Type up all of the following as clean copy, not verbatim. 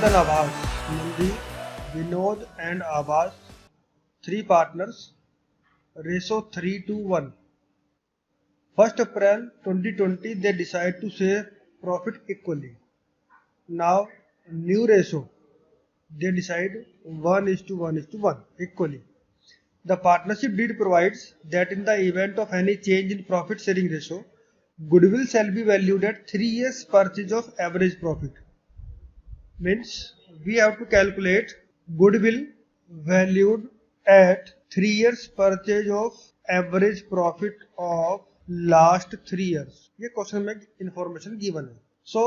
and Abbas, Mandeep, Vinod and Abbas, 3 partners, ratio 3:1. 1st April 2020, they decide to share profit equally. Now, new ratio, they decide 1:1:1 equally. The partnership deed provides that in the event of any change in profit sharing ratio, goodwill shall be valued at 3 years purchase of average profit. Means we have to calculate goodwill valued at 3 years purchase of average profit of last 3 years. ये question में information given है. So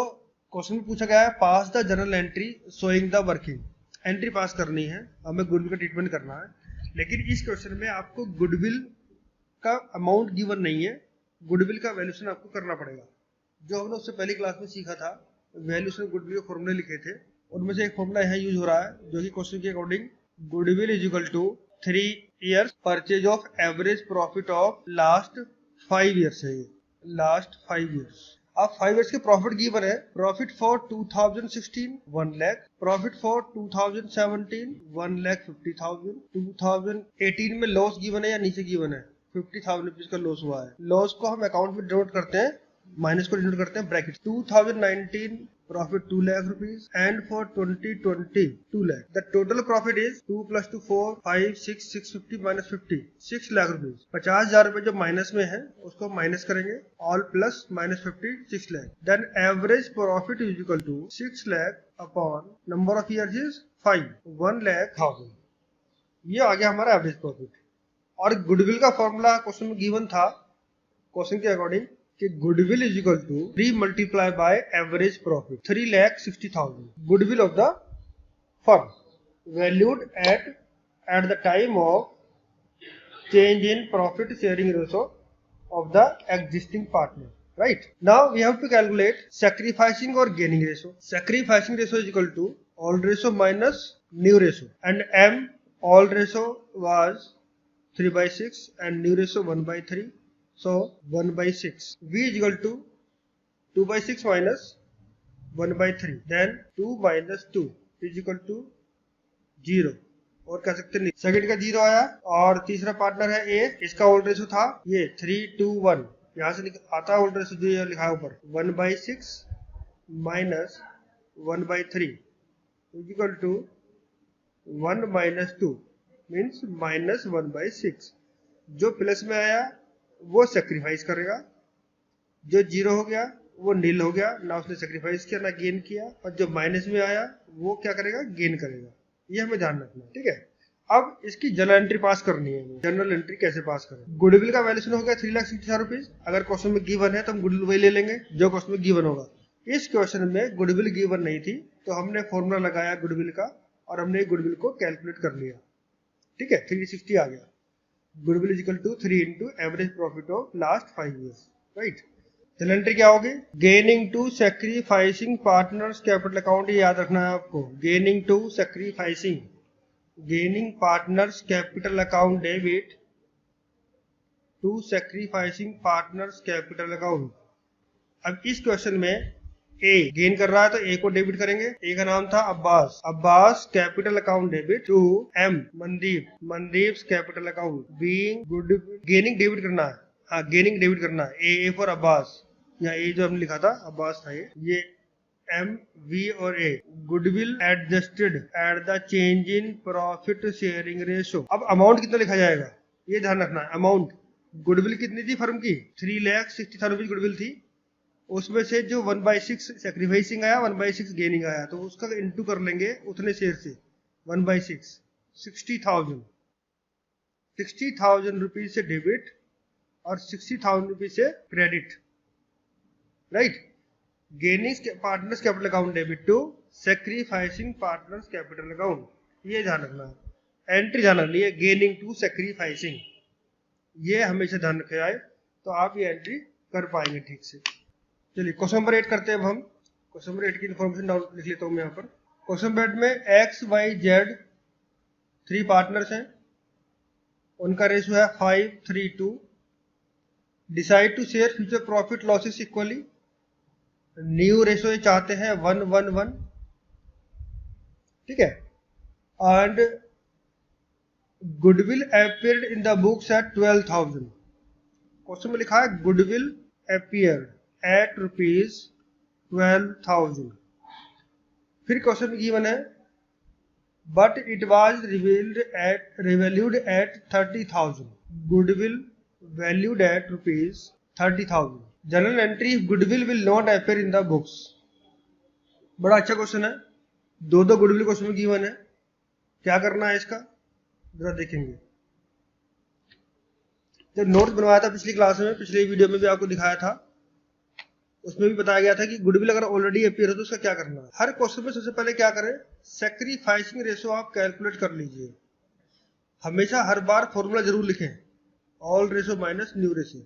question में पूछा गया है pass the journal entry showing the working. Entry pass करनी है, हमें गुडविल का ट्रीटमेंट करना है. लेकिन इस क्वेश्चन में आपको गुडविल का अमाउंट गिवन नहीं है, गुडविल का वैल्यूएशन आपको करना पड़ेगा. जो हमने उससे पहली क्लास में सीखा था, वैल्यूएशन गुडविल के फॉर्मूले लिखे थे, उनमें से एक फॉर्मूला यहाँ यूज हो रहा है जो कि क्वेश्चन के according goodwill is equal to 3 years purchase of average profit of last 5 years है. ये लास्ट 5 ईयर्स. अब 5 ईयर्स के प्रॉफिट गिवन है. Profit for 2016 1 lakh, profit for 2017 1,50,000, 2018 में लॉस गिवन है या नीचे गिवन है 50,000 रुपीज का लॉस हुआ है. लॉस को हम अकाउंट में डिनोट करते हैं, माइनस को डिनोट करते हैं bracket. 2019 profit 2 lakh rupees and for 2020 2 lakh. The total profit is 2 plus 2 4 5 6 650 minus 50 6 lakh rupees. 50,000 रुपए जो माइनस में है उसको माइनस करेंगे. All plus minus 50 6 lakh. Then average profit is equal to 6 lakh upon number of years is 5 1,00,000. ये आ गया हमारा एवरेज प्रॉफिट. और गुडविल का फॉर्मूला क्वेश्चन में गिवन था. क्वेश्चन के अकॉर्डिंग कि goodwill is equal to 3 multiply by average profit 3,60,000. Goodwill of the firm valued at the time of change in profit sharing ratio of the existing partner. Right. Now we have to calculate sacrificing और gaining ratio. Sacrificing ratio is equal to old ratio minus new ratio and M old ratio was 3/6 and new ratio 1/3. So 1/6. V is equal to 2/6 minus 1/3. Then 2 minus 2 is equal to 0. और कह सकते नहीं. Second का 0 आया. और तीसरा partner है A. इसका ओल्ड रेशो था ये 3:1. यहाँ से आता है ओल्ड रेशो जो ये लिखा है ऊपर 1/6 minus 1/3 is equal to 1 minus 2 means minus 1/6. जो प्लस में आया वो सेक्रीफाइस करेगा, जो 0 हो गया वो नील हो गया, ना उसने सेक्रीफाइस किया ना गेन किया. और जो माइनस में आया वो क्या करेगा, गेन करेगा. ये हमें ध्यान रखना है. ठीक है. अब इसकी जनरल एंट्री पास करनी है. जनरल एंट्री कैसे पास करें. गुडविल का वैल्यूएशन हो गया 3,60,000 रुपीज. अगर क्वेश्चन में गिवन है तो हम गुडविल वही ले लेंगे जो क्वेश्चन में गिवन होगा. इस क्वेश्चन में गुडविल गिवन नहीं थी तो हमने फॉर्मूला लगाया गुडविल का और हमने गुडविल को कैलकुलेट कर लिया. ठीक है. 360 आ गया. Goodwill is equal to 3 into average profit of last 5 years. Right. Journal entry क्या होगी, gaining to sacrificing partners capital account. ये याद रखना है आपको. Gaining to sacrificing, gaining partners capital account debit to sacrificing partners capital account. अब इस question में ए गेन कर रहा है तो ए को डेबिट करेंगे. ए का नाम था Abbas. Abbas capital account debit to M Mandeep, Mandeep capital account. Being good gaining debit करना है. हाँ, गेनिंग डेबिट करना है. A for Abbas. यहाँ ए जो हमने लिखा था अब्बास था. ये एम वी और A. Goodwill adjusted at the change in profit sharing ratio. अब अमाउंट कितना लिखा जाएगा ये ध्यान रखना है. अमाउंट गुडविल कितनी थी फर्म की 3,60,000 रुपीज गुडविल थी. उसमें से जो 1/6 सैक्रिफाइसिंग आया 1/6 गेनिंग आया तो उसका इंटू कर लेंगे उतने शेयर से. 1/6 60,000 रुपीज से डेबिट और 60,000 रुपीज से credit. Right. Gaining partners capital account debit to sacrificing partners capital account. ये ध्यान रखना है. एंट्री ध्यान रखनी है गेनिंग टू सैक्रिफाइसिंग. ये हमेशा ध्यान रखे आए तो आप ये एंट्री कर पाएंगे ठीक से. चलिए क्वेश्चन नंबर 8 करते हैं. अब हम क्वेश्चन नंबर 8 की इन्फॉर्मेशन डाउन लिख लेता हूँ मैं यहाँ पर. क्वेश्चन नंबर 8 में एक्स वाई जेड 3 पार्टनर्स हैं. उनका रेशियो है 5:3:2. Decide to share future profit losses equally. New ratio चाहते हैं 1:1:1. ठीक है। And goodwill appeared in the books at 12,000। Question में लिखा है गुडविल अपीयर्ड एट रुपीज 12,000। फिर क्वेश्चन में गिवन है but it was revalued at 30,000। Goodwill valued at rupees 30,000। General entry goodwill will not appear in the books. बड़ा अच्छा question है, दो गुडविल क्वेश्चन में गिवन है। क्या करना है इसका जरा देखेंगे। जब नोट्स बनवाया था पिछली क्लास में, पिछले वीडियो में भी आपको दिखाया था, उसमें भी बताया गया था कि गुडविल अगर ऑलरेडी अपीयर हो तो उसका क्या करना है। हर क्वेश्चन में सबसे पहले क्या करें, सैक्रिफाइसिंग रेशो आप कैलकुलेट कर लीजिए। हमेशा हर बार फॉर्मूला जरूर लिखें, all ratio minus new ratio,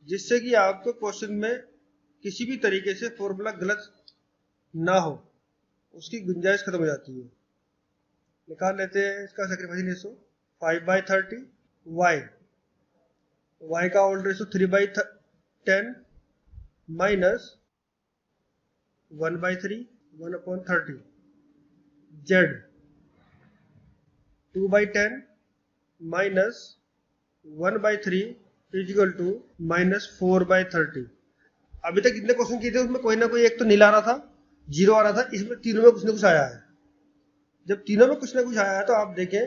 जिससे कि आपको क्वेश्चन में किसी भी तरीके से फॉर्मूला गलत ना हो, उसकी गुंजाइश खत्म हो जाती है। निकाल लेते हैं इसका सैक्रिफाइसिंग रेशो। 5/30 y का old ratio 3/10 minus 1/3 1/30 z 2/10 minus 1/3 equal to minus 4/30। अभी तक जितने क्वेश्चन किए थे उसमें कोई ना कोई एक तो नील आ रहा था, जीरो आ रहा था, इसमें तीनों में कुछ ना कुछ आया है। जब तीनों में कुछ ना कुछ आया है तो आप देखें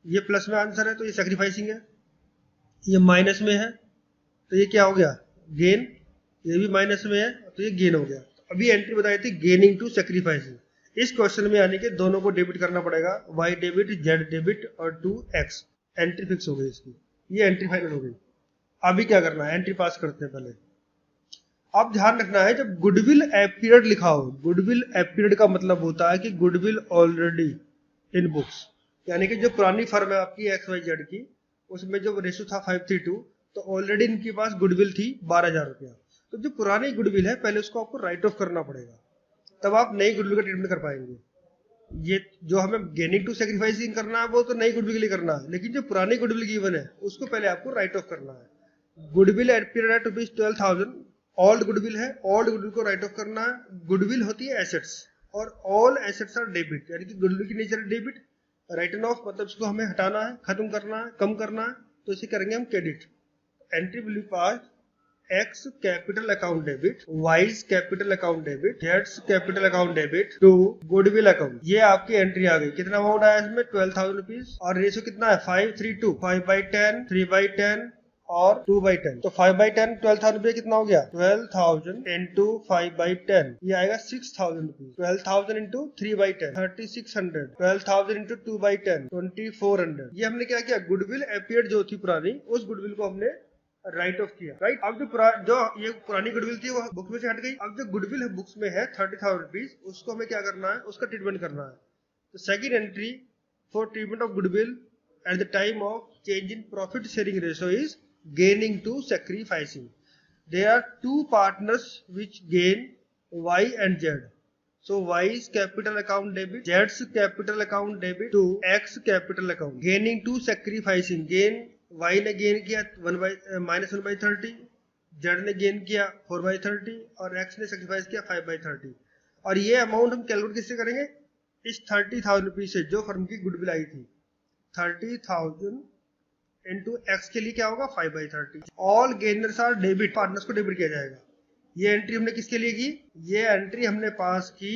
ये प्लस में आंसर है तो ये सैक्रिफाइसिंग है, ये माइनस में है तो ये क्या हो गया गेन, ये भी माइनस में है तो ये गेन हो गया। तो अभी एंट्री बताई थी गेनिंग टू सैक्रिफाइसिंग। इस क्वेश्चन में यानी कि दोनों को डेबिट करना पड़ेगा, y डेबिट z डेबिट और 2x। एंट्री फिक्स हो गई इसकी, ये एंट्री फाइनल हो गई। अभी क्या करना है, एंट्री पास करते हैं पहले। अब ध्यान रखना है जब गुडविल अपीयर्ड लिखा हो, गुडविल अपीयर्ड का मतलब होता है कि गुडविल ऑलरेडी इन बुक्स, यानी कि जो पुरानी फर्म है आपकी XYZ की, उसमें जो रेशो था 5:3 तो ऑलरेडी इनके पास गुडविल थी 12,000 रुपया। तो जो पुरानी गुडविल है पहले उसको आपको राइट ऑफ करना पड़ेगा, तब आप नई गुडविल का ट्रीटमेंट कर पाएंगे। ये जो हमें गेनिंग टू सैक्रिफाइसिंग करना है वो तो नई गुडविल के लिए करना है, लेकिन जो पुरानी गुडविल गिवन है उसको पहले आपको राइट ऑफ करना है। Goodwill appeared at rupees 12,000 old goodwill है, ओल्ड गुडविल को राइट ऑफ करना है। गुडविल होती है एसेट्स और ऑल एसेट्स आर डेबिट, यानी कि गुडविल की नेचर है डेबिट। राइटन ऑफ मतलब इसको हमें हटाना है, खत्म करना है, कम करना है, तो इसे करेंगे हम credit. Entry will be pass X capital account debit, Y's capital account debit, जेड्स capital account debit to goodwill account. ये आपकी एंट्री आ गई। कितना अमाउंट आया इसमें 12,000 रुपीज और रेशो कितना है 5:3 5/10 3/10 और 2/10। तो 5/10 12,000 रुपये कितना हो गया 12,000 इंटू 5/10, ये आएगा 6,000 रुपीज। 12,000 into 3/10 3600, 12,000 into 2/10 2400। ये हमने क्या किया, गुडविल अपीयर्ड जो थी पुरानी, उस गुडविल को हमने राइट ऑफ किया। राइट, अब जो ये पुरानी गुडविल थी वो बुक में से हट गई। अब जो गुडविल है बुक्स में है 30,000 रुपीज, उसको हमें क्या करना है, उसका ट्रीटमेंट करना है। तो second entry for treatment of goodwill eight the time of change in profit sharing ratio is gaining to sacrificing. There are two partners which gain, Y and Z. So Y is capital account debit, Z's capital account debit to X capital account. Gaining to sacrificing. Gain Y ने gain किया -1/30, Z ने gain किया 4/30 और X ने sacrifice किया 5/30। और ये amount हम कैलकुलेट किससे करेंगे, इस 30,000 रुपीज से जो फर्म की गुडविल आई थी। 30,000 इंटू एक्स के लिए क्या होगा 5/30। All gainers are debit, partners को डेबिट किया जाएगा। ये एंट्री हमने किसके लिए की, ये एंट्री हमने पास की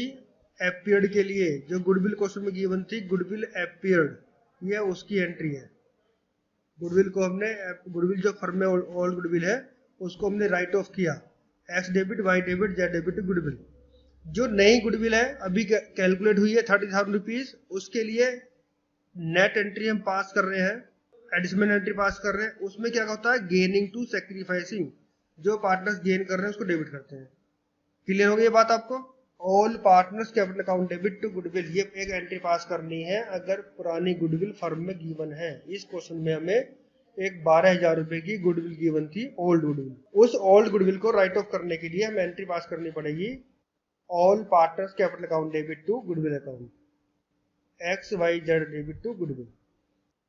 अपीयर्ड के लिए, जो गुडविल क्वेश्चन में गिवन थी, गुडविल अपीयर्ड, ये उसकी एंट्री है। गुडविल को हमने, गुडविल जो फर्म में ऑल गुडविल है उसको हमने राइट ऑफ किया, X debit Y debit Z debit goodwill. जो नई गुडविल है अभी कैलकुलेट हुई है 30,000 रुपीज, उसके लिए नेट एंट्री हम पास कर रहे हैं, एडिशनल एंट्री पास कर रहे हैं। उसमें क्या होता है, गेनिंग टू सैक्रिफाइसिंग, जो पार्टनर्स गेन कर रहे हैं उसको डेबिट करते हैं। क्लियर हो गई ये बात आपको। All partners capital account debit to goodwill, ये एक एंट्री पास करनी है अगर पुरानी गुडविल फर्म में गिवन है। इस क्वेश्चन में हमें एक 12,000 रुपए की गुडविल गिवन थी, ओल्ड गुडविल। उस ओल्ड गुडविल को राइट ऑफ करने के लिए हमें एंट्री पास करनी पड़ेगी, all partners capital account debit to goodwill account, XYZ debit to goodwill.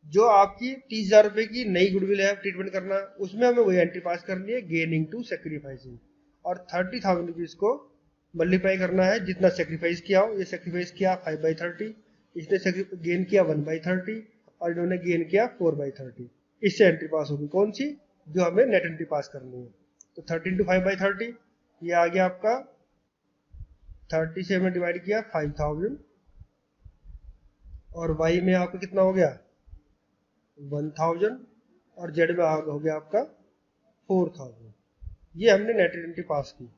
जो आपकी 30,000 रुपए की नई गुडविल है ट्रीटमेंट करना, उसमें हमें वही एंट्री पास करनी है, गेनिंग टू सैक्रिफाइसिंग। और 30,000 रुपीज को मल्टीप्लाई करना है जितना सेक्रीफाइस किया हो। ये सेक्रीफाइस किया 5/30, इसने गेन किया 1/30 और इन्होंने गेन किया 4/30। इससे एंट्री पास होगी कौन सी, जो हमें नेट एंट्री पास करनी है। तो 13 × 5/30 ये आ गया आपका 30 से हमने डिवाइड किया 5000 और y में आपका कितना हो गया 1000 और z में हो गया आपका 4000। ये हमने नेट एंट्री पास की।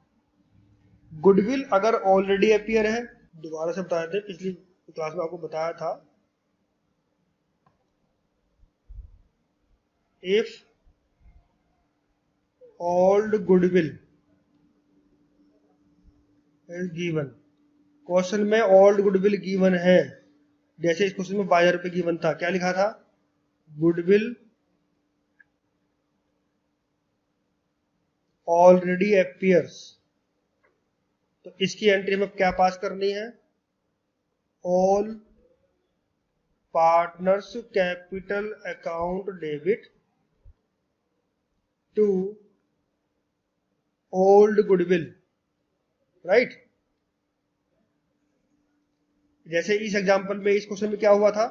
गुडविल अगर ऑलरेडी अपीयर है, दोबारा से बताए थे पिछली क्लास में आपको बताया था, if old goodwill is given, question में ओल्ड गुडविल गिवन है, जैसे इस क्वेश्चन में 22,000 रुपये गिवन था, क्या लिखा था गुडविल ऑलरेडी अपीयर्स, तो इसकी एंट्री में क्या पास करनी है, all partners capital account debit to old goodwill, right. जैसे इस एग्जांपल में इस क्वेश्चन में क्या हुआ था,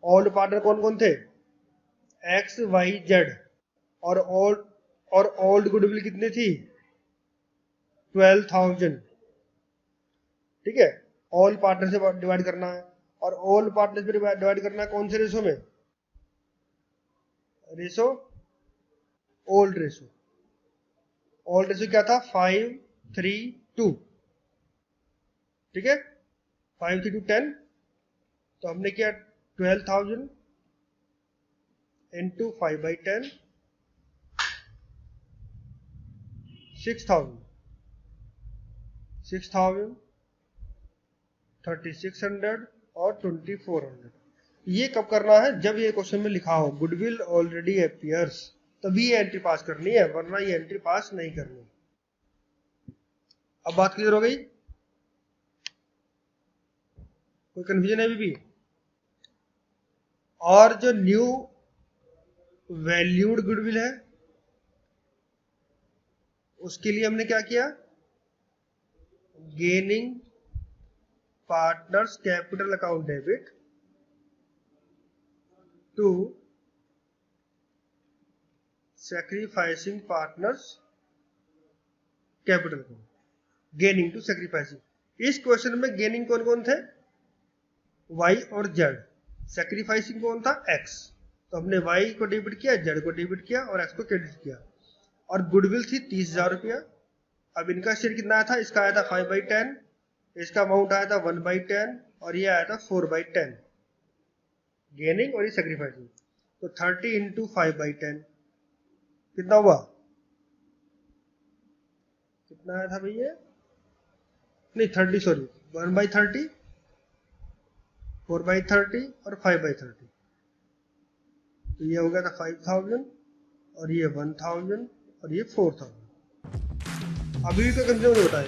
ओल्ड पार्टनर कौन कौन थे, एक्स वाई जेड, और ओल्ड गुडविल कितनी थी 12,000, ठीक है। ऑल पार्टनर से डिवाइड करना है और ऑल पार्टनर से डिवाइड करना है कौन से रेशो में, ratio old ratio. Old ratio क्या था 5:3:2, ठीक है 5:3:10। तो हमने किया 12,000 इंटू 5/10 6,000 3600 और 2400। ये कब करना है, जब ये क्वेश्चन में लिखा हो गुडविल ऑलरेडी अपीयर्स, तभी ये एंट्री पास करनी है, वरना ये एंट्री पास नहीं करनी। अब बात क्लियर हो गई, कोई कंफ्यूजन है अभी भी। और जो न्यू वैल्यूड गुडविल है उसके लिए हमने क्या किया, gaining partners capital account debit to sacrificing partners capital account, gaining to sacrificing. इस क्वेश्चन में गेनिंग कौन कौन थे, y और z, सैक्रिफाइसिंग कौन था x, तो हमने y को डेबिट किया, z को डेबिट किया और x को क्रेडिट किया। और गुडविल थी 30,000 रुपया। अब इनका शेयर कितना आया था, इसका आया था 5/10, इसका अमाउंट आया था 1/10 और ये आया था 4/10, गेनिंग और ये सैक्रिफाइसिंग। तो 30 इंटू 5/10 कितना हुआ, कितना आया था भैया, नहीं 30 सॉरी 1/30 4/30 और 5/30, तो ये हो गया था 5,000 और ये 1,000 और ये 4,000। अभी भी कोई कंफ्यूजन होता है।